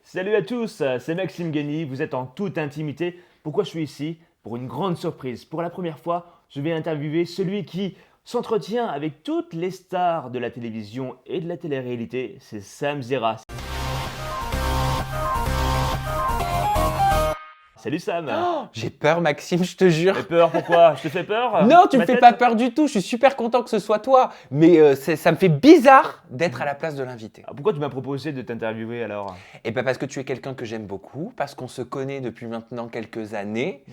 Salut à tous, c'est Maxime Guény, vous êtes en toute intimité. Pourquoi je suis ici? Pour une grande surprise. Pour la première fois, je vais interviewer celui qui s'entretient avec toutes les stars de la télévision et de la télé-réalité, c'est Sam Zera. Salut Sam. Oh, j'ai peur, Maxime, je te Fais jure. peur, pourquoi? Je te fais peur? Non, tu me Ma fais tête? pas peur du tout. Je suis super content que ce soit toi. Mais ça me fait bizarre d'être à la place de l'invité. Ah, pourquoi tu m'as proposé de t'interviewer alors? Et ben parce que tu es quelqu'un que j'aime beaucoup, parce qu'on se connaît depuis maintenant quelques années,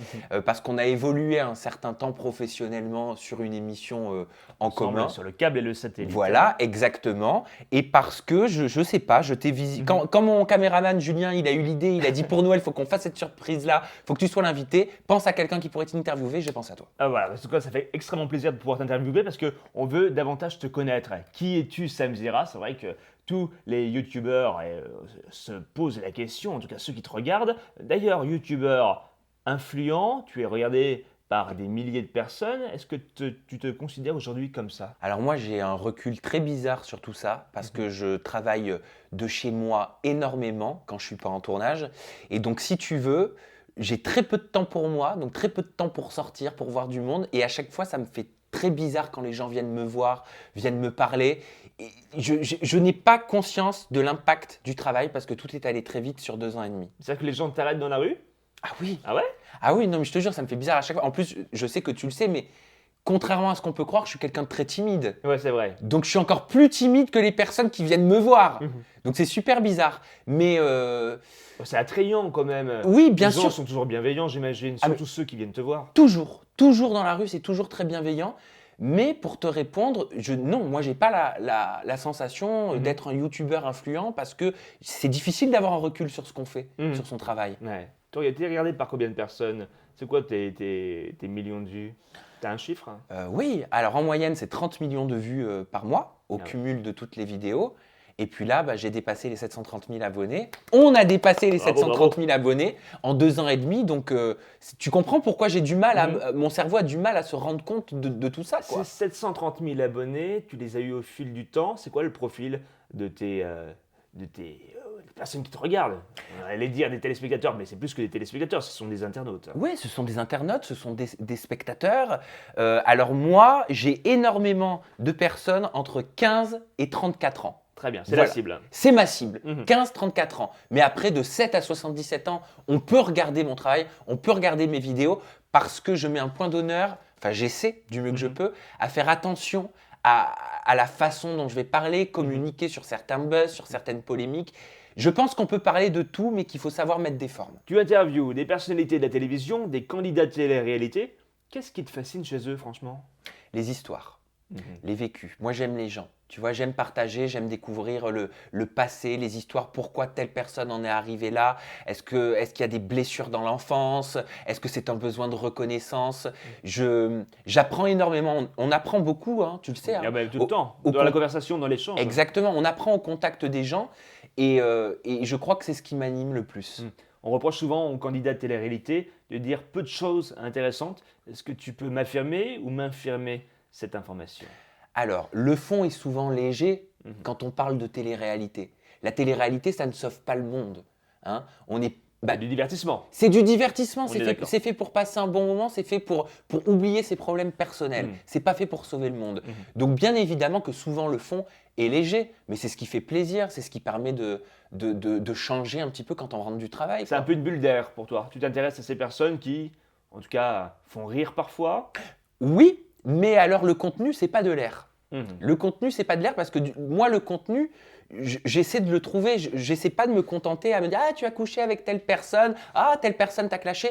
parce qu'on a évolué un certain temps professionnellement sur une émission en Ensemble, commun. sur le câble et le satellite. Voilà, exactement. Et parce que je sais pas, je t'ai visité. Quand mon caméraman Julien, il a eu l'idée, il a dit pour Noël, il faut qu'on fasse cette surprise-là, il faut que tu sois l'invité. Pense à quelqu'un qui pourrait t'interviewer, j'ai pensé à toi. Ah voilà, en tout cas, ça fait extrêmement plaisir de pouvoir t'interviewer parce qu'on veut davantage te connaître. Qui es-tu, Sam Zera? C'est vrai que tous les youtubeurs se posent la question, en tout cas ceux qui te regardent. D'ailleurs, youtubeur influent, tu es regardé par des milliers de personnes. Est-ce que tu te considères aujourd'hui comme ça? Alors moi, j'ai un recul très bizarre sur tout ça parce que je travaille de chez moi énormément quand je suis pas en tournage. Et donc, si tu veux, j'ai très peu de temps pour moi, donc très peu de temps pour sortir, pour voir du monde. Et à chaque fois, ça me fait très bizarre quand les gens viennent me voir, viennent me parler. Et je n'ai pas conscience de l'impact du travail parce que tout est allé très vite sur 2 ans et demi. C'est-à-dire que les gens t'arrêtent dans la rue? Ah oui, Ah ouais? ah oui, non, mais je te jure, ça me fait bizarre à chaque fois. En plus, je sais que tu le sais, mais contrairement à ce qu'on peut croire, je suis quelqu'un de très timide. Ouais, c'est vrai. Donc je suis encore plus timide que les personnes qui viennent me voir. Mhm. Donc c'est super bizarre. Mais C'est attrayant quand même. oui, bien Les gens sûr, sont toujours bienveillants, j'imagine, Ah, mais- surtout ceux qui viennent te voir. toujours dans la rue, c'est toujours très bienveillant. Mais pour te répondre, non, moi j'ai pas la sensation Mhm. d'être un youtubeur influent parce que c'est difficile d'avoir un recul sur ce qu'on fait, Mhm. sur son travail. Ouais. Toi, t'es regardé par combien de personnes? C'est quoi tes millions de vues? T'as un chiffre? Oui, alors en moyenne c'est 30 millions de vues par mois au Ah ouais. cumul de toutes les vidéos. Et puis là, j'ai dépassé les 730 000 abonnés. On a dépassé les Bravo, 730 000 abonnés en 2 ans et demi. Donc, tu comprends pourquoi j'ai du mal mon cerveau a du mal à se rendre compte de tout ça, quoi. Ces 730 000 abonnés, tu les as eu au fil du temps. C'est quoi le profil de des personnes qui te regardent? On allait dire des téléspectateurs, mais c'est plus que des téléspectateurs, ce sont des internautes. Oui, ce sont des internautes, ce sont des spectateurs. Alors moi, j'ai énormément de personnes entre 15 et 34 ans. Très bien, c'est Voilà. la cible. C'est ma cible, Mhm. 15-34 ans. Mais après, de 7 à 77 ans, on peut regarder mon travail, on peut regarder mes vidéos parce que je mets un point d'honneur, enfin j'essaie du mieux que je peux, à faire attention à la façon dont je vais parler, communiquer sur certains buzz, sur certaines polémiques. Je pense qu'on peut parler de tout, mais qu'il faut savoir mettre des formes. Tu interviews des personnalités de la télévision, des candidats de télé-réalité. Qu'est-ce qui te fascine chez eux, franchement? Les histoires. Mhm. Les vécus. Moi, j'aime les gens. Tu vois, j'aime partager, j'aime découvrir le passé, les histoires, pourquoi telle personne en est arrivée là. Est-ce qu'il y a des blessures dans l'enfance? Est-ce que c'est un besoin de reconnaissance? J'apprends énormément. On apprend beaucoup, hein, tu le sais. Hein. Ah ben, tout le temps, au dans la con- conversation, dans l'échange. Exactement, on apprend au contact des gens et je crois que c'est ce qui m'anime le plus. On reproche souvent aux candidats de télé-réalité de dire peu de choses intéressantes. Est-ce que tu peux m'affirmer ou m'infirmer cette information? Alors, le fond est souvent léger Mhm. quand on parle de télé-réalité. La télé-réalité, ça ne sauve pas le monde. Hein. On est, bah, Du divertissement. c'est du divertissement, On est d'accord. c'est fait pour passer un bon moment, c'est fait pour oublier ses problèmes personnels. Mhm. C'est pas fait pour sauver le monde. Mhm. Donc bien évidemment que souvent le fond est léger, mais c'est ce qui fait plaisir, c'est ce qui permet de changer un petit peu quand on rentre du travail. C'est quoi. un peu une bulle d'air pour toi. Tu t'intéresses à ces personnes qui, en tout cas, font rire parfois. Oui, mais alors le contenu, c'est pas de l'air. Mhm. Le contenu, c'est pas de l'air parce que moi, le contenu, j'essaie de le trouver. J'essaie pas de me contenter à me dire ah tu as couché avec telle personne, ah telle personne t'a clashé.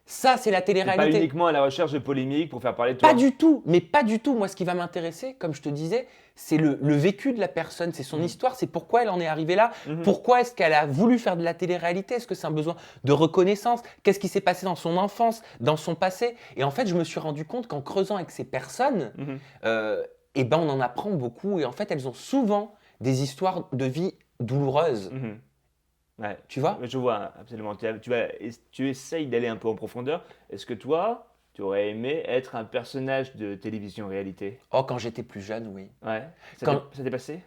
Ça, c'est la C'est pas télé-réalité. uniquement à la recherche de polémiques pour faire parler de toi. Pas du tout, mais pas du tout. Moi, ce qui va m'intéresser, comme je te disais, c'est le vécu de la personne, c'est son histoire, c'est pourquoi elle en est arrivée là, Mhm. pourquoi est-ce qu'elle a voulu faire de la télé-réalité, est-ce que c'est un besoin de reconnaissance, qu'est-ce qui s'est passé dans son enfance, dans son passé. Et en fait, je me suis rendu compte qu'en creusant avec ces personnes, Mhm. eh ben, on en apprend beaucoup. Et en fait, elles ont souvent des histoires de vie douloureuses, Mhm. Ouais. tu vois. Je vois, absolument. Tu essayes d'aller un peu en profondeur. Est-ce que toi, tu aurais aimé être un personnage de télévision réalité? Oh, quand j'étais plus jeune, oui. Ouais. Quand- Ça t'est passé?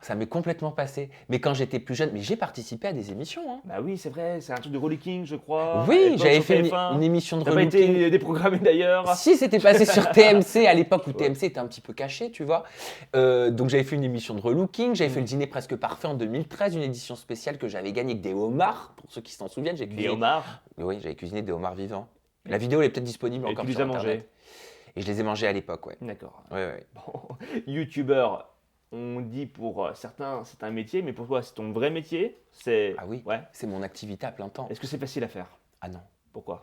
Ça m'est complètement passé. Mais quand j'étais plus jeune, mais j'ai participé à des émissions. Hein. Bah oui, c'est vrai, c'est un truc de relooking, je crois. à Oui, l'époque, j'avais sur fait TF1. une émission de T'as pas relooking. été déprogrammé d'ailleurs. Si, c'était passé sur TMC à l'époque où Ouais. TMC était un petit peu caché, tu vois. Donc j'avais fait une émission de relooking, j'avais fait le dîner presque parfait en 2013, une édition spéciale que j'avais gagnée avec des homards, pour ceux qui s'en souviennent. J'ai Des cuisiné... homards. Oui, j'avais cuisiné des homards vivants. La vidéo elle est peut-être disponible Et encore tu les sur as Internet. mangés. Et je les ai mangés à l'époque, ouais. D'accord. Ouais, ouais. Bon, youtubeur, on dit pour certains c'est un métier, mais pour toi c'est ton vrai métier. C'est. Ah oui, Ouais. c'est mon activité à plein temps. Est-ce que c'est facile à faire? Ah non. Pourquoi?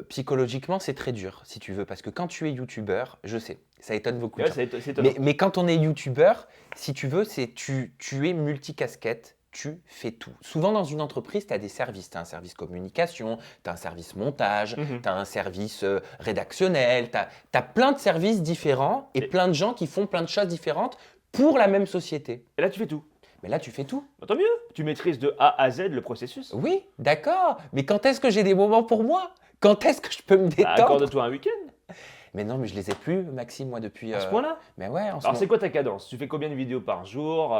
Psychologiquement, c'est très dur, si tu veux, parce que quand tu es youtubeur, je sais, ça étonne beaucoup de Ouais, gens. c'est étonnant. Mais quand on est youtubeur, si tu veux, tu es multicasquette, tu fais tout. Souvent dans une entreprise, tu as des services. Tu as un service communication, tu as un service montage, Mhm. tu as un service rédactionnel, tu as plein de services différents et Et- plein de gens qui font plein de choses différentes pour la même société. Et là tu fais tout. Mais là, tu fais tout. Bah, tant mieux. Tu maîtrises de A à Z le processus. Oui, d'accord. Mais quand est-ce que j'ai des moments pour moi? Quand est-ce que je peux me Bah, détendre? accorde-toi un week-end. Mais non, mais je les ai plus, Maxime, moi, depuis... À ce point-là. Mais ouais, en ce Alors c'est moment... quoi ta cadence? Tu fais combien de vidéos par jour?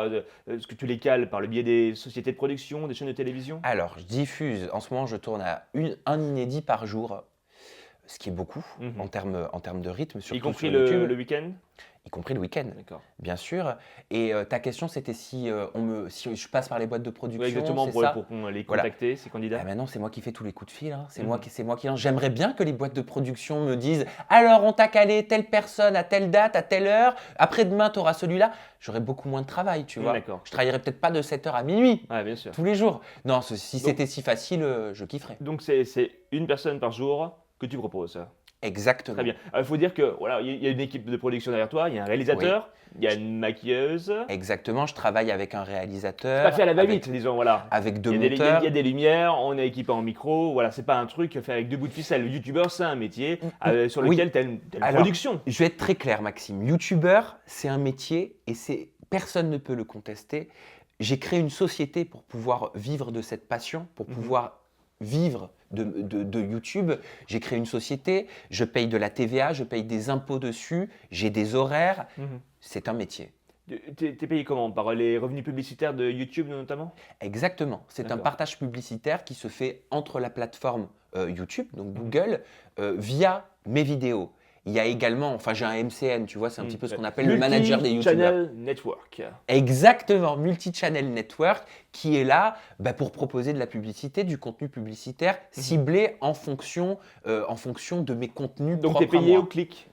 Est-ce que tu les cales par le biais des sociétés de production, des chaînes de télévision? Alors, je diffuse, en ce moment, je tourne à un inédit par jour, ce qui est beaucoup Mhm. en termes de rythme, surtout Y compris sur YouTube, le week-end? y compris le week-end, D'accord. bien sûr. Et ta question, c'était si je passe par les boîtes de production, Ouais, exactement, c'est pour, ça? pour qu'on les Voilà. contacter, ces candidats. Ah, maintenant, c'est moi qui fais tous les coups de fil. Hein. C'est Mhm. moi qui lance. J'aimerais bien que les boîtes de production me disent alors, on t'a calé telle personne à telle date, à telle heure. Après-demain, tu auras celui-là. J'aurais beaucoup moins de travail, tu vois. D'accord. Je travaillerais peut-être pas de 7h à minuit Ouais, bien sûr. tous les jours. Non, si Donc- c'était si facile, je kifferais. Donc c'est une personne par jour que tu proposes. Exactement. Très bien. Il faut dire que voilà, il y a une équipe de production derrière toi, il y a un réalisateur, il y a une maquilleuse. Exactement. Je travaille avec un réalisateur. Pas fait à la va-vite, disons, voilà. Avec deux Il y a des- monteurs. il y a des lumières, on est équipé en micro, voilà, c'est pas un truc fait avec deux bouts de ficelle. Le youtubeur, c'est un métier sur Oui. lequel tu as une Alors, production. Je vais être très clair, Maxime. YouTubeur, c'est un métier et personne ne peut le contester. J'ai créé une société pour pouvoir vivre de cette passion, pour pouvoir vivre de YouTube. J'ai créé une société, je paye de la TVA, je paye des impôts dessus, j'ai des horaires. C'est un métier. T'es payé comment? Par les revenus publicitaires de YouTube notamment? Exactement. C'est un D'accord. partage publicitaire qui se fait entre la plateforme YouTube, donc Google, via mes vidéos. Il y a également, enfin j'ai un MCN, tu vois, c'est un petit peu ce qu'on appelle le manager des YouTubeurs. Multi-channel network. Exactement, multi-channel network qui est là pour proposer de la publicité, du contenu publicitaire ciblé en fonction de mes contenus Donc tu es propres à payé moi. au clic.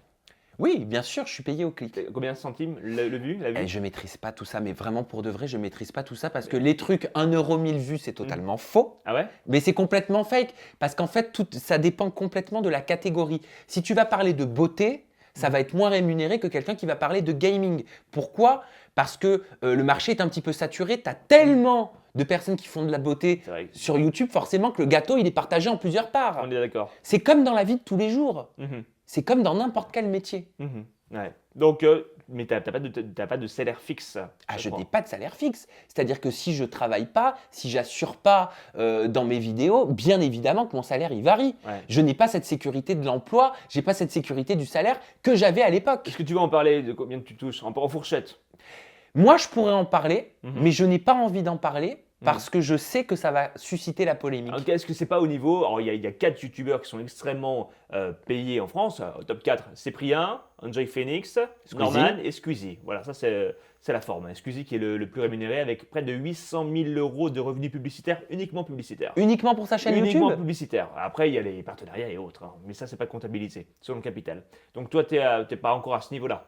Oui, bien sûr, je suis payé au clic. Combien de centimes le vu, la vue? Et je maîtrise pas tout ça, mais vraiment pour de vrai, je maîtrise pas tout ça parce que les trucs 1 euro 1000 vues, c'est totalement faux. Ah ouais? Mais c'est complètement fake parce qu'en fait, ça dépend complètement de la catégorie. Si tu vas parler de beauté, ça va être moins rémunéré que quelqu'un qui va parler de gaming. Pourquoi? Parce que le marché est un petit peu saturé. Tu as tellement de personnes qui font de la beauté C'est vrai. sur YouTube, forcément que le gâteau, il est partagé en plusieurs parts. On est d'accord. C'est comme dans la vie de tous les jours. Mhm. C'est comme dans n'importe quel métier. Mhm. Ouais. Donc, mais t'as pas de salaire fixe. Ah, je crois. n'ai pas de salaire fixe. C'est-à-dire que si je travaille pas, si j'assure pas dans mes vidéos, bien évidemment que mon salaire il varie. Ouais. Je n'ai pas cette sécurité de l'emploi, j'ai pas cette sécurité du salaire que j'avais à l'époque. Est-ce que tu veux en parler de combien tu touches en fourchette? Moi, je pourrais en parler, Mhm. mais je n'ai pas envie d'en parler parce que je sais que ça va susciter la polémique. Alors, est-ce que c'est pas au niveau? Alors, il y a 4 youtubeurs qui sont extrêmement payés en France. Au top 4, Cyprien, Enjoy Phoenix, Norman et Squeezie. Voilà, ça c'est la forme. Hein. Squeezie qui est le plus rémunéré avec près de 800 000 euros de revenus publicitaires, uniquement publicitaires. Uniquement pour sa chaîne Uniquement YouTube? publicitaire. Après, il y a les partenariats et autres, hein. Mais ça, c'est pas comptabilisé sur le capital. Donc toi, t'es pas encore à ce niveau-là.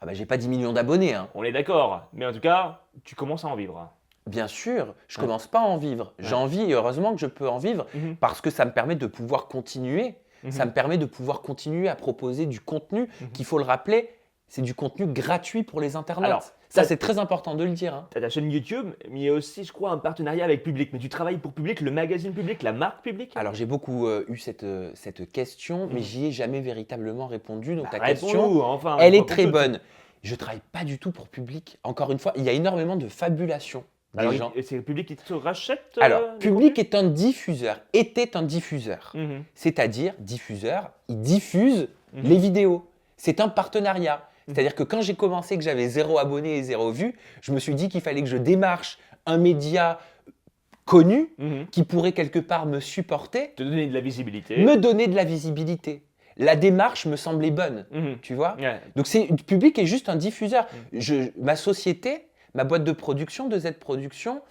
Ah bah, j'ai pas 10 millions d'abonnés. Hein. On est d'accord. Mais en tout cas, tu commences à en vivre. Bien sûr, je commence pas à en vivre. Ouais. J'ai envie, et heureusement que je peux en vivre, Mhm. parce que ça me permet de pouvoir continuer. Ça me permet de pouvoir continuer à proposer du contenu qu'il faut le rappeler, c'est du contenu gratuit pour les internautes. Alors, ça, c'est très important de le dire. Hein. Tu as ta chaîne YouTube, mais il y a aussi, je crois, un partenariat avec Public. Mais tu travailles pour Public, le magazine Public, la marque Public? Alors, j'ai beaucoup eu cette question, mais j'y ai jamais véritablement répondu. Donc, ta question, Réponds-nous, enfin. elle on est très peut- bonne. Je travaille pas du tout pour Public. Encore une fois, il y a énormément de fabulation des Alors, gens. c'est Public qui te rachète Alors, du Public est un diffuseur, était un diffuseur. contenu? C'est-à-dire, diffuseur, il diffuse Mhm. les vidéos. C'est un partenariat. C'est-à-dire que quand j'ai commencé, que j'avais 0 abonné et 0 vue, je me suis dit qu'il fallait que je démarche un média connu Mhm. qui pourrait quelque part me supporter, Te donner de la visibilité. me donner de la visibilité. La démarche me semblait bonne, Mhm. tu vois. Ouais. Donc le public est juste un diffuseur. Ma société, ma boîte de production, de Z Production,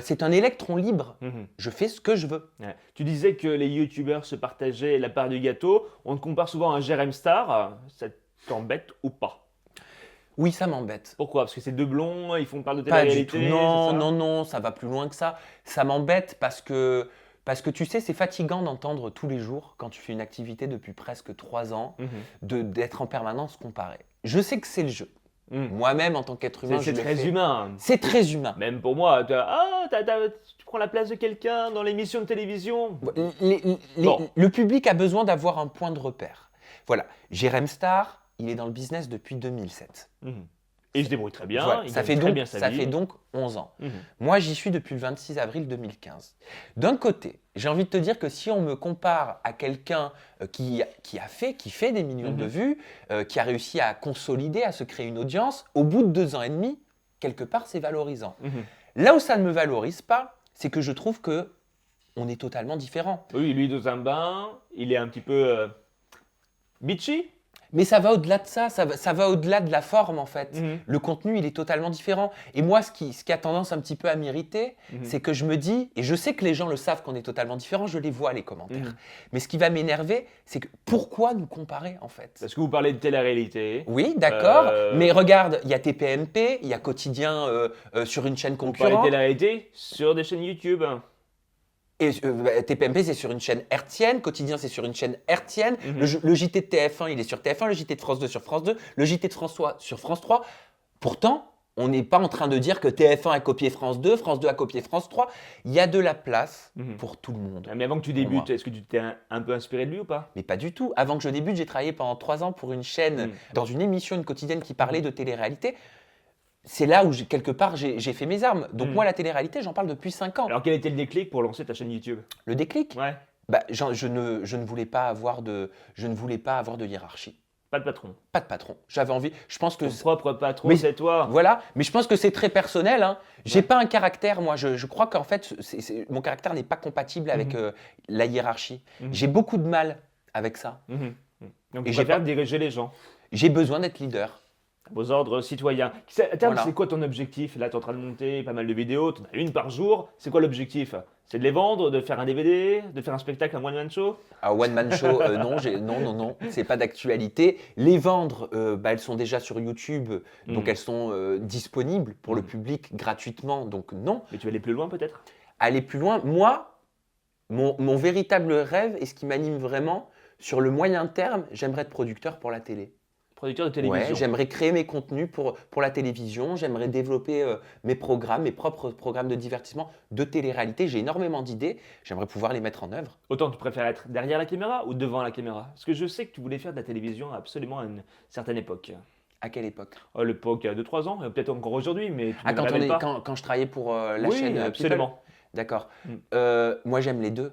c'est un électron libre. Mhm. Je fais ce que je veux. Ouais. Tu disais que les youtubeurs se partageaient la part du gâteau. On te compare souvent à un Jérém Star. Ça t'embête ou pas? Oui, ça m'embête. Pourquoi? Parce que c'est deux blonds, ils font parler de Pas du télé-réalité. tout. Non, non, non, ça va plus loin que ça. Ça m'embête parce que tu sais, c'est fatigant d'entendre tous les jours, quand tu fais une activité depuis presque 3 ans, d'être en permanence comparé. Je sais que c'est le jeu. Moi-même, en tant qu'être humain, C'est je le très fais. humain. C'est très humain. Même pour moi, tu prends la place de quelqu'un dans l'émission de télévision. Bon. Le public a besoin d'avoir un point de repère. Voilà, Jérém Star, il est dans le business depuis 2007. Mhm. Et il se débrouille très bien. Voilà, Il ça gagne très bien sa vie. fait donc 11 ans. Mhm. Moi, j'y suis depuis le 26 avril 2015. D'un côté, j'ai envie de te dire que si on me compare à quelqu'un qui fait des millions de vues, qui a réussi à consolider, à se créer une audience, au bout de 2 ans et demi, quelque part, c'est valorisant. Mhm. Là où ça ne me valorise pas, c'est que je trouve que on est totalement différents. Oui, lui dans un bain, il est un petit peu bitchy. Mais ça va au-delà de ça, ça va au-delà de la forme en fait. Mhm. Le contenu, il est totalement différent. Et moi, ce qui a tendance un petit peu à m'irriter, c'est que je me dis, et je sais que les gens le savent qu'on est totalement différents, je les vois les commentaires. Mais ce qui va m'énerver, c'est que pourquoi nous comparer en fait? Parce que vous parlez de télé-réalité. Oui, d'accord, mais regarde, il y a TPMP, il y a Quotidien sur une chaîne Vous parlez de concurrente. télé-réalité sur des chaînes YouTube. Et TPMP, c'est sur une chaîne hertzienne, Quotidien, c'est sur une chaîne hertzienne, le JT de TF1, il est sur TF1, le JT de France 2 sur France 2, le JT de François sur France 3. Pourtant, on n'est pas en train de dire que TF1 a copié France 2 a copié France 3. Il y a de la place pour tout le monde. Mais avant que tu débutes, est-ce que tu t'es un peu inspiré de lui ou pas? Mais pas du tout. Avant que je débute, j'ai travaillé pendant 3 ans pour une chaîne, dans une émission, une quotidienne qui parlait de télé-réalité. C'est là où, quelque part, j'ai fait mes armes. Donc moi, la télé-réalité, j'en parle depuis 5 ans. Alors quel était le déclic pour lancer ta chaîne YouTube? Le déclic, Ouais, je ne voulais pas avoir de hiérarchie. pas de patron. Pas de patron. J'avais envie. Je pense que Ton propre patron, Mais- c'est toi. voilà. Mais je pense que c'est très personnel. Hein. J'ai pas un caractère. Moi, je crois qu'en fait, mon caractère n'est pas compatible avec la hiérarchie. J'ai beaucoup de mal avec ça. Donc Et tu j'ai préfères pas- diriger les gens. J'ai besoin d'être leader. Vos ordres citoyens. À terme, Voilà. c'est quoi ton objectif? Là, tu es en train de monter pas mal de vidéos, tu en as une par jour. C'est quoi l'objectif? C'est de les vendre, de faire un DVD, de faire un spectacle, un one-man show? Un one-man show, non, c'est pas d'actualité. Les vendre, elles sont déjà sur YouTube, donc elles sont disponibles pour le public gratuitement, donc non. Mais tu vas aller plus loin peut-être? Aller plus loin, moi, mon véritable rêve et ce qui m'anime vraiment, sur le moyen terme, j'aimerais être producteur pour la télé. Producteur de télévision. Ouais, j'aimerais créer mes contenus pour la télévision, j'aimerais développer mes programmes, mes propres programmes de divertissement, de télé-réalité. J'ai énormément d'idées, j'aimerais pouvoir les mettre en œuvre. Autant tu préfères être derrière la caméra ou devant la caméra? Parce que je sais que tu voulais faire de la télévision absolument à une certaine époque. À quelle époque? L'époque il y a 2-3 ans, peut-être encore aujourd'hui, mais tu ne quand, révèles pas. quand je travaillais pour la Oui, chaîne absolument. People. D'accord. Moi, j'aime les deux.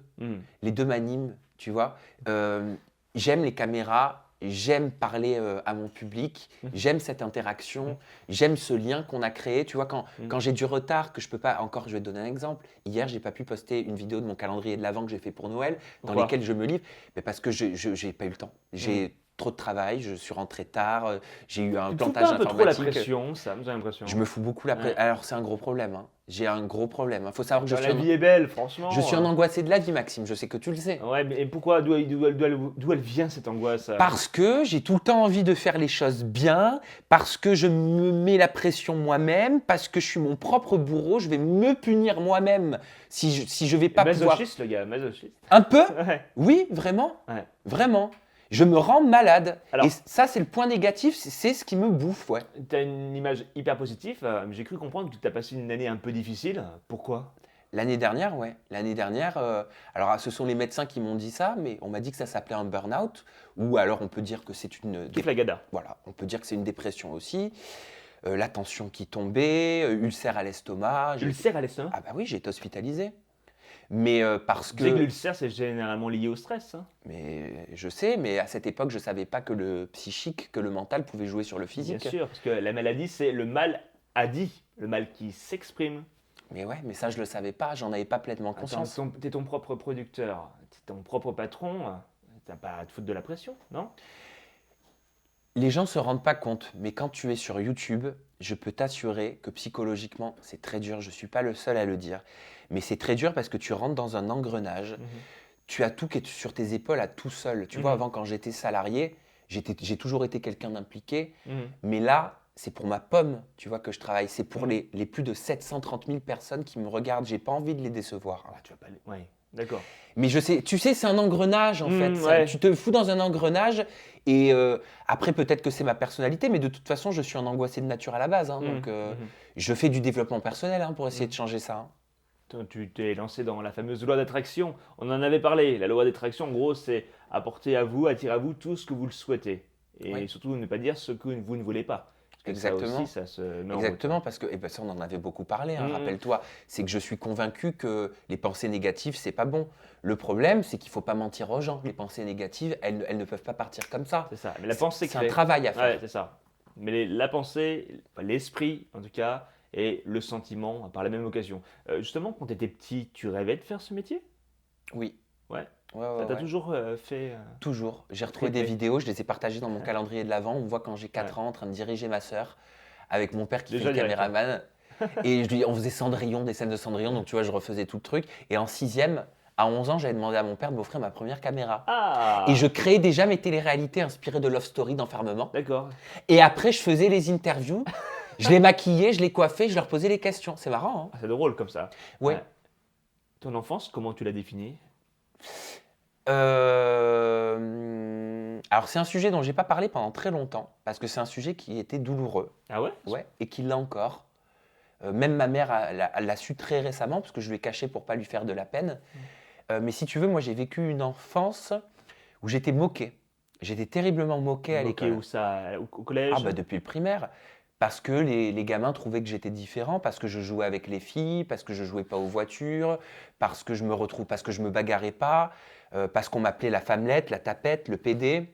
Les deux m'animent, tu vois. J'aime les caméras, j'aime parler à mon public, j'aime cette interaction, j'aime ce lien qu'on a créé. Tu vois, quand j'ai du retard, que je peux pas, encore, je vais te donner un exemple. Hier, j'ai pas pu poster une vidéo de mon calendrier de l'Avent que j'ai fait pour Noël, dans Pourquoi? lesquelles je me livre, mais parce que j'ai pas eu le temps. J'ai trop de travail, je suis rentré tard, j'ai eu un Tu te fous plantage pas un peu trop la informatique. pression, ça, j'ai l'impression. Je me fous beaucoup la pression. Ouais. Alors, c'est un gros problème. Hein. J'ai un gros problème. Il faut savoir que La vie est belle, franchement. je suis un angoissé de la vie, Maxime. Je sais que tu le sais. Ouais, mais pourquoi? D'où elle vient cette angoisse? Parce que j'ai tout le temps envie de faire les choses bien, parce que je me mets la pression moi-même, parce que je suis mon propre bourreau, je vais me punir moi-même si je vais pas pouvoir... Masochiste, le gars, masochiste. Un peu? Ouais. Oui, vraiment. Ouais. Vraiment. Je me rends malade. Alors- Et ça, c'est le point négatif, c'est ce qui me bouffe, ouais. Tu as une image hyper positive, mais j'ai cru comprendre que tu as passé une année un peu difficile. Pourquoi? L'année dernière, ouais. L'année dernière, alors ce sont les médecins qui m'ont dit ça, mais on m'a dit que ça s'appelait un burn-out, ou alors on peut dire que c'est une... Kiffe la gada. Voilà, on peut dire que c'est une dépression aussi. La tension qui tombait, ulcère à l'estomac. Ulcère à l'estomac? Ah bah oui, j'ai été hospitalisé. Mais parce Tu sais que que... l'ulcère, c'est généralement lié au stress, hein. Mais je sais, mais à cette époque, je ne savais pas que le psychique, que le mental pouvait jouer sur le Bien physique. sûr, parce que la maladie, c'est le mal à dit, le mal qui s'exprime. Mais ouais, mais ça, je ne le savais pas, j'en avais pas pleinement Attends, conscience. t'es ton propre producteur, t'es ton propre patron, t'as pas à te foutre de la pression, non? Les gens ne se rendent pas compte, mais quand tu es sur YouTube, je peux t'assurer que psychologiquement, c'est très dur. Je ne suis pas le seul à le dire. Mais c'est très dur parce que tu rentres dans un engrenage. Mhm. Tu as tout qui est sur tes épaules à tout seul. Tu vois, Mhm. avant, quand j'étais salarié, j'ai toujours été quelqu'un d'impliqué. Mhm. Mais là, c'est pour ma pomme, tu vois, que je travaille. C'est pour Mhm. les plus de 730 000 personnes qui me regardent. J'ai pas envie de les décevoir. Ah, tu vas pas aller. Ouais, d'accord. Mais je sais, tu sais, c'est un engrenage en fait. Ouais. Tu te fous dans un engrenage et après peut-être que c'est ma personnalité, mais de toute façon, je suis un angoissé de nature à la base. Hein, donc je fais du développement personnel pour essayer de changer ça. Hein. Toi, tu t'es lancé dans la fameuse loi d'attraction. On en avait parlé. La loi d'attraction, en gros, c'est apporter à vous, attirer à vous tout ce que vous le souhaitez. Et Oui. surtout, ne pas dire ce que vous ne voulez pas. Parce que Exactement. ça aussi, ça se met en route. Exactement, parce que et ben ça, on en avait beaucoup parlé, hein, rappelle-toi. C'est que je suis convaincu que les pensées négatives, c'est pas bon. Le problème, c'est qu'il faut pas mentir aux gens. Les pensées négatives, elles ne peuvent pas partir comme ça. C'est ça. Mais la pensée C'est un crée. travail à faire. Ouais, c'est ça. Mais la pensée, enfin, l'esprit en tout cas, et le sentiment par la même occasion. Justement, quand tu étais petit, tu rêvais de faire ce métier? Oui. Ouais. Ouais, Ça ouais, t'a ouais. toujours fait. Toujours. J'ai retrouvé des Triper. vidéos, je les ai partagées dans mon calendrier de l'Avent. On me voit quand j'ai 4 ans en train de diriger ma sœur avec mon père qui fait Déjà le directeur. caméraman. Et on faisait Cendrillon, des scènes de Cendrillon, donc tu vois, je refaisais tout le truc. Et en sixième, à 11 ans, j'avais demandé à mon père de m'offrir ma première caméra. Et je Ah! créais déjà mes téléréalités inspirées de Love Story d'enfermement. D'accord. Et après, je faisais les interviews, je les maquillais, je les coiffais, je leur posais les questions. C'est marrant, hein? Ah, c'est drôle comme ça. Ouais. Ton enfance, comment tu l'as définie? Alors, c'est un sujet dont j'ai pas parlé pendant très longtemps, parce que c'est un sujet qui était douloureux. Ah ouais? Ouais, et qui l'a encore. Même ma mère l'a su très récemment, parce que je lui ai caché pour pas lui faire de la peine. Mais si tu veux, moi j'ai vécu une enfance où j'étais moqué. J'étais terriblement moqué à Moqué l'école. où ça? Au Ah collège? bah depuis le primaire. Parce que les gamins trouvaient que j'étais différent, parce que je jouais avec les filles, parce que je jouais pas aux voitures, parce que parce que je me bagarrais pas, parce qu'on m'appelait la femmelette, la tapette, le PD.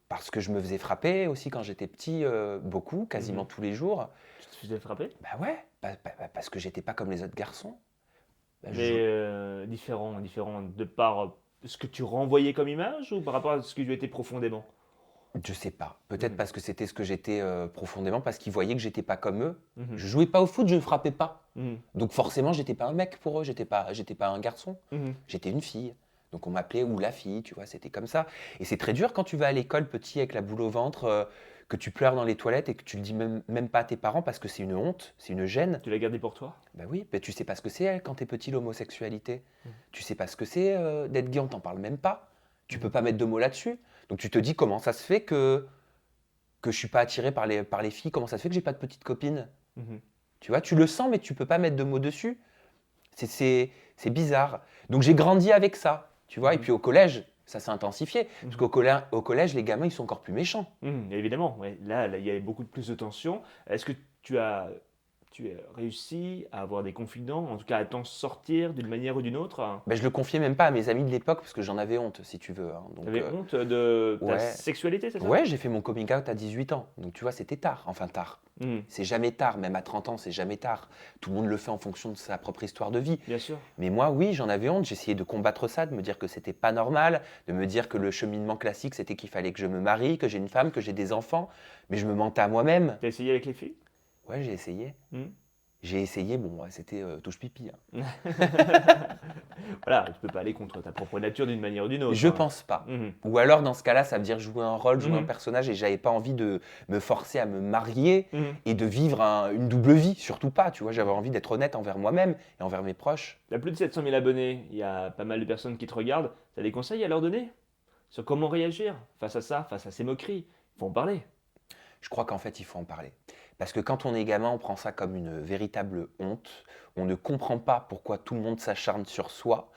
Parce que je me faisais frapper aussi quand j'étais petit, beaucoup, quasiment tous les jours. Tu te faisais frapper? Bah ouais, parce que j'étais pas comme les autres garçons. Bah, Mais différent de par ce que tu renvoyais comme image ou par rapport à ce que tu étais profondément? je sais pas. Peut-être Mhm. parce que c'était ce que j'étais profondément, parce qu'ils voyaient que j'étais pas comme eux. Mhm. Je jouais pas au foot, je ne frappais pas. Mhm. Donc forcément, j'étais pas un mec pour eux, j'étais pas un garçon. Mhm. J'étais une fille. Donc on m'appelait ou la fille, tu vois, c'était comme ça. Et c'est très dur quand tu vas à l'école petit avec la boule au ventre, que tu pleures dans les toilettes et que tu le dis même pas à tes parents parce que c'est une honte, c'est une gêne. Tu l'as gardé pour toi? Ben oui, ben tu sais pas ce que c'est quand t'es petit l'homosexualité. Mm. Tu sais pas ce que c'est d'être gay, on t'en parle même pas. Tu Mm. peux pas mettre de mots là-dessus. Donc tu te dis comment ça se fait que je suis pas attiré par les filles, comment ça se fait que j'ai pas de petite copine. Mhm. Tu vois, tu le sens mais tu peux pas mettre de mots dessus. C'est bizarre. Donc j'ai grandi avec ça, tu vois. Et puis au collège, ça s'est intensifié. Parce au collège, les gamins, ils sont encore plus méchants. Évidemment, ouais. Là, il y avait beaucoup plus de tension. Est-ce que tu as réussi à avoir des confidents, en tout cas à t'en sortir d'une manière ou d'une autre? Ben, je le confiais même pas à mes amis de l'époque parce que j'en avais honte, si tu veux. Hein. Donc, Tu avais honte de ta ouais. sexualité, c'est ça? Ouais, j'ai fait mon coming out à 18 ans. Donc tu vois, c'était tard. Enfin tard. Mhm. C'est jamais tard, même à 30 ans, c'est jamais tard. Tout le monde le fait en fonction de sa propre histoire de vie. Bien sûr. Mais moi, oui, j'en avais honte. J'essayais de combattre ça, de me dire que c'était pas normal, de me dire que le cheminement classique, c'était qu'il fallait que je me marie, que j'ai une femme, que j'ai des enfants. Mais je me mentais à moi-même. T'as essayé avec les filles? Ouais, j'ai essayé. Mhm. J'ai essayé, bon, c'était touche pipi. Hein. Voilà, tu peux pas aller contre ta propre nature d'une manière ou d'une autre. Je hein. pense pas. Mhm. Ou alors, dans ce cas-là, ça veut dire jouer un rôle, jouer un Mhm. personnage, et j'avais pas envie de me forcer à me marier Mhm. et de vivre une double vie, surtout pas. Tu vois, j'avais envie d'être honnête envers moi-même et envers mes proches. Tu as plus de 700 000 abonnés, il y a pas mal de personnes qui te regardent. Tu as des conseils à leur donner sur comment réagir face à ça, face à ces moqueries? Il faut en parler. Je crois qu'en fait, il faut en parler. Parce que quand on est gamin, on prend ça comme une véritable honte. On ne comprend pas pourquoi tout le monde s'acharne sur soi,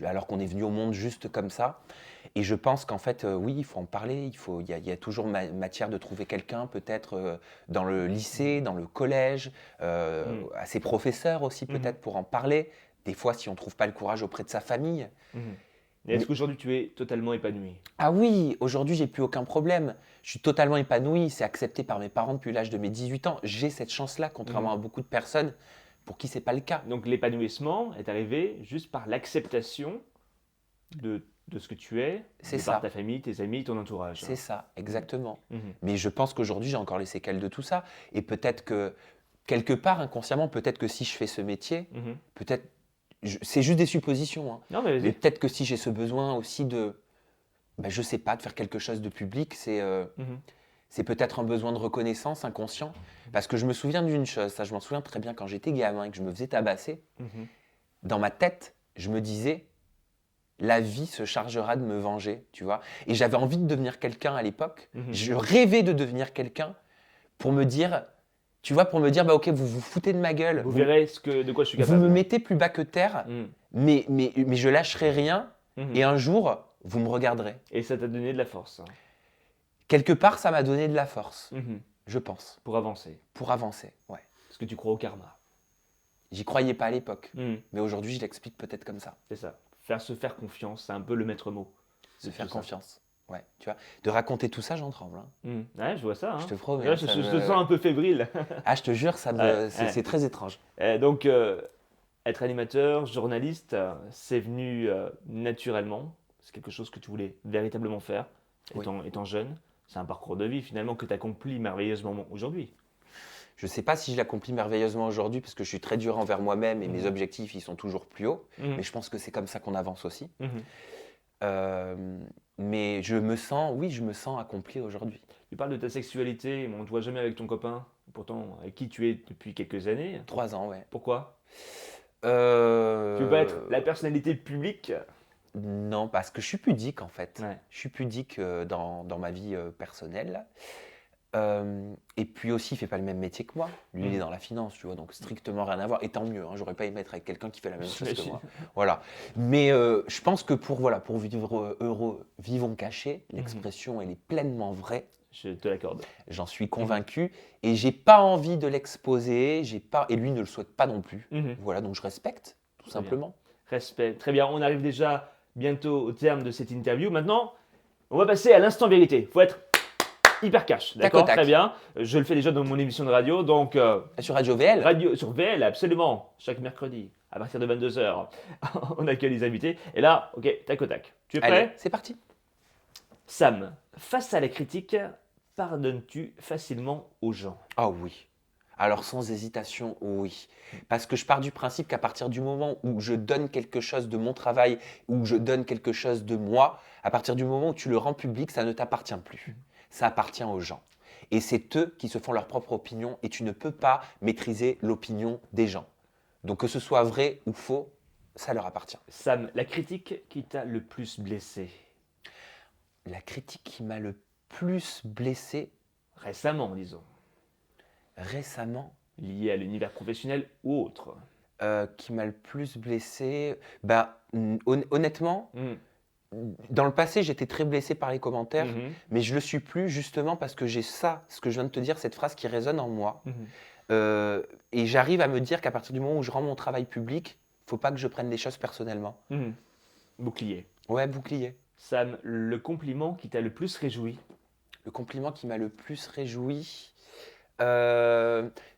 alors qu'on est venu au monde juste comme ça. Et je pense qu'en fait, oui, il faut en parler. Il y a toujours matière de trouver quelqu'un, peut-être dans le lycée, dans le collège, à ses professeurs aussi, peut-être pour en parler. Des fois, si on ne trouve pas le courage auprès de sa famille. Et est-ce qu'aujourd'hui, tu es totalement épanoui? Ah oui, aujourd'hui, j'ai plus aucun problème. Je suis totalement épanoui. C'est accepté par mes parents depuis l'âge de mes 18 ans. J'ai cette chance-là, contrairement à beaucoup de personnes pour qui ce n'est pas le cas. Donc l'épanouissement est arrivé juste par l'acceptation de ce que tu es, C'est de par ça. ta famille, tes amis, ton entourage. C'est ça, exactement. Mhm. Mais je pense qu'aujourd'hui, j'ai encore les séquelles de tout ça. Et peut-être que, quelque part, inconsciemment, peut-être que si je fais ce métier, Mhm. peut-être, c'est juste des suppositions, hein. Non, mais Mais vas-y. peut-être que si j'ai ce besoin aussi de, je sais pas, de faire quelque chose de public, Mhm. c'est peut-être un besoin de reconnaissance inconscient. Parce que je me souviens d'une chose, ça je m'en souviens très bien quand j'étais gamin et que je me faisais tabasser. Mhm. Dans ma tête, je me disais, la vie se chargera de me venger, tu vois. Et j'avais envie de devenir quelqu'un à l'époque. Mhm. Je rêvais de devenir quelqu'un pour me dire, tu vois, pour me dire, ok, vous vous foutez de ma gueule. Vous verrez de quoi je suis Vous capable. me mettez plus bas que terre, Mhm. mais je lâcherai rien. Mhm. Et un jour, vous me regarderez. Et ça t'a donné de la force Quelque part, ça m'a donné de la force, Mhm. je pense, pour avancer. pour avancer. Ouais. Parce que tu crois au karma. J'y croyais pas à l'époque, Mhm. mais aujourd'hui, je l'explique peut-être comme ça. C'est ça. Se faire confiance, c'est un peu le maître mot. Se de faire tout ça. confiance. Ouais, tu vois. De raconter tout ça, j'en tremble, hein. Mhm. Ouais, je vois ça. Hein. Je te promets. Là, ça je me- te sens un peu fébrile. Ah, je te jure, ça Ouais, c'est très étrange. Donc, être animateur, journaliste, c'est venu naturellement. C'est quelque chose que tu voulais véritablement faire, Oui. étant jeune. C'est un parcours de vie finalement que tu accomplis merveilleusement aujourd'hui. Je sais pas si je l'accomplis merveilleusement aujourd'hui parce que je suis très dur envers moi-même et Mhm. mes objectifs, ils sont toujours plus hauts. Mhm. Mais je pense que c'est comme ça qu'on avance aussi. Mhm. Mais je me sens accompli aujourd'hui. Tu parles de ta sexualité, mais on ne te voit jamais avec ton copain, pourtant avec qui tu es depuis quelques années. 3 ans, ouais. Pourquoi? Tu veux pas être la personnalité publique? Non, parce que je suis pudique en fait. Ouais. Je suis pudique dans ma vie personnelle. Et puis aussi, il fait pas le même métier que moi. Lui, il est dans la finance, tu vois, donc strictement rien à voir. Et tant mieux, hein, j'aurais pas aimé être avec quelqu'un qui fait la même chose que J'imagine. moi. Voilà. Mais je pense que pour vivre heureux, vivons cachés, l'expression, elle est pleinement vraie. Je te l'accorde. J'en suis convaincu. Et j'ai pas envie de l'exposer. Et lui ne le souhaite pas non plus. Mhm. Voilà, donc je respecte, tout Très bien. simplement. Respect. Très bien, on arrive déjà bientôt au terme de cette interview. Maintenant, on va passer à l'instant vérité. Faut être hyper cash, Tac d'accord? au tac. Très bien. Je le fais déjà dans mon émission de radio, donc Sur Radio VL, radio sur VL, absolument, chaque mercredi, à partir de 22h, on accueille les invités. Et là, ok, tac au tac. Tu es prêt? allez, c'est parti. Sam, face à la critique, pardonnes-tu facilement aux gens? Ah oui. Alors sans hésitation, oui. Parce que je pars du principe qu'à partir du moment où je donne quelque chose de mon travail, où je donne quelque chose de moi, à partir du moment où tu le rends public, ça ne t'appartient plus. Ça appartient aux gens. Et c'est eux qui se font leur propre opinion et tu ne peux pas maîtriser l'opinion des gens. Donc que ce soit vrai ou faux, ça leur appartient. Sam, la critique qui t'a le plus blessé La critique qui m'a le plus blessé récemment, disons, récemment, liée à l'univers professionnel ou autre. qui m'a le plus blessé, honnêtement, Mhm. dans le passé, j'étais très blessé par les commentaires, Mhm. mais je le suis plus justement parce que j'ai ça, ce que je viens de te dire, cette phrase qui résonne en moi. Mhm. Et j'arrive à me dire qu'à partir du moment où je rends mon travail public, faut pas que je prenne les choses personnellement. Mhm. Bouclier. Ouais, bouclier. Sam, le compliment qui t'a le plus réjoui? Le compliment qui m'a le plus réjoui,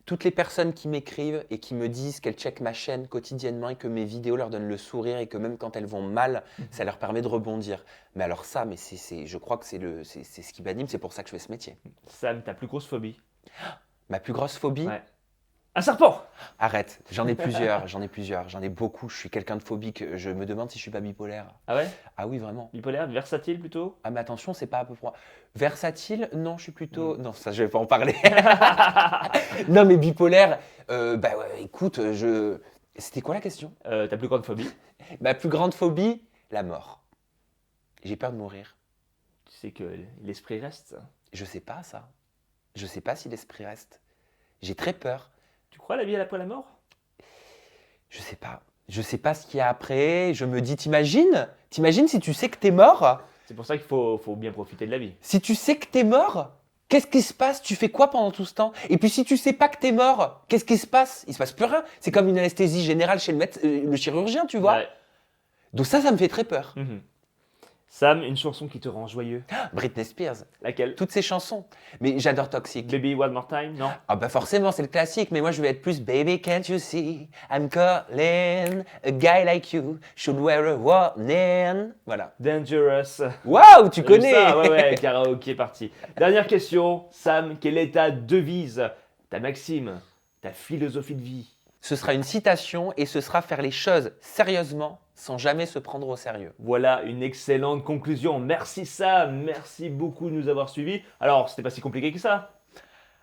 toutes les personnes qui m'écrivent et qui me disent qu'elles checkent ma chaîne quotidiennement et que mes vidéos leur donnent le sourire et que même quand elles vont mal, ça leur permet de rebondir. Mais alors ça, je crois que c'est ce qui m'anime, c'est pour ça que je fais ce métier. Sam, ta plus grosse phobie? Ma plus grosse phobie, Ouais. Un serpent! arrête, j'en ai beaucoup. Je suis quelqu'un de phobique. Je me demande si je suis pas bipolaire. Ah ouais? Ah oui, vraiment. Bipolaire, versatile plutôt? Ah mais attention, c'est pas à peu près. Versatile, non, je suis plutôt. Non, ça, je vais pas en parler. Non, mais bipolaire, ouais, écoute, C'était quoi la question? Ta plus grande phobie? Ma plus grande phobie, la mort. J'ai peur de mourir. Tu sais que l'esprit reste. Je sais pas ça. Je sais pas si l'esprit reste. J'ai très peur. Tu crois à la vie après la mort? Je sais pas. Je sais pas ce qu'il y a après. Je me dis, t'imagines si tu sais que t'es mort? C'est pour ça qu'il faut bien profiter de la vie. Si tu sais que t'es mort, Qu'est-ce qui se passe? Tu fais quoi pendant tout ce temps? Et puis si tu sais pas que t'es mort, qu'est-ce qui se passe? Il se passe plus rien. C'est comme une anesthésie générale chez le chirurgien, tu vois. Ouais. Donc ça me fait très peur. Mhm. Sam, une chanson qui te rend joyeux. Britney Spears, Laquelle? toutes ces chansons. Mais j'adore Toxic. Baby One More Time, non? Ah bah forcément, c'est le classique, mais moi je vais être plus Baby, can't you see, I'm calling, a guy like you should wear a warning. Voilà. Dangerous. Waouh, tu J'ai vu connais. ça, ouais, karaoké est parti. Dernière question, Sam, quelle est ta devise, ta maxime, ta philosophie de vie? Ce sera une citation et ce sera faire les choses sérieusement sans jamais se prendre au sérieux. Voilà une excellente conclusion. Merci Sam, merci beaucoup de nous avoir suivis. Alors, c'était pas si compliqué que ça.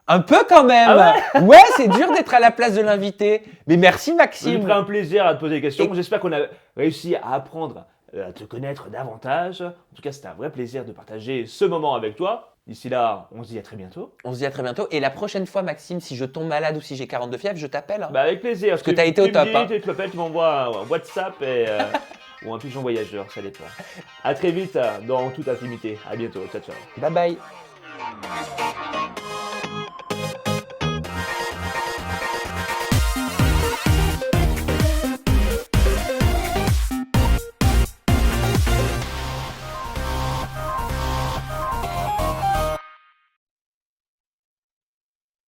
Un peu quand même. Ah ouais, c'est dur d'être à la place de l'invité. Mais merci Je me Maxime. ferai un plaisir à te poser des questions. Et- J'espère qu'on a réussi à apprendre à te connaître davantage. En tout cas, c'était un vrai plaisir de partager ce moment avec toi. D'ici là, on se dit à très bientôt. On se dit à très bientôt. Et la prochaine fois, Maxime, si je tombe malade ou si j'ai 42 fièvres, je t'appelle. Bah avec plaisir. Parce que t'as été au top, hein. Tu m'appelles, tu m'envoies un WhatsApp et, ou un pigeon voyageur, ça dépend. À très vite dans toute intimité. À bientôt. Ciao, ciao. Bye bye.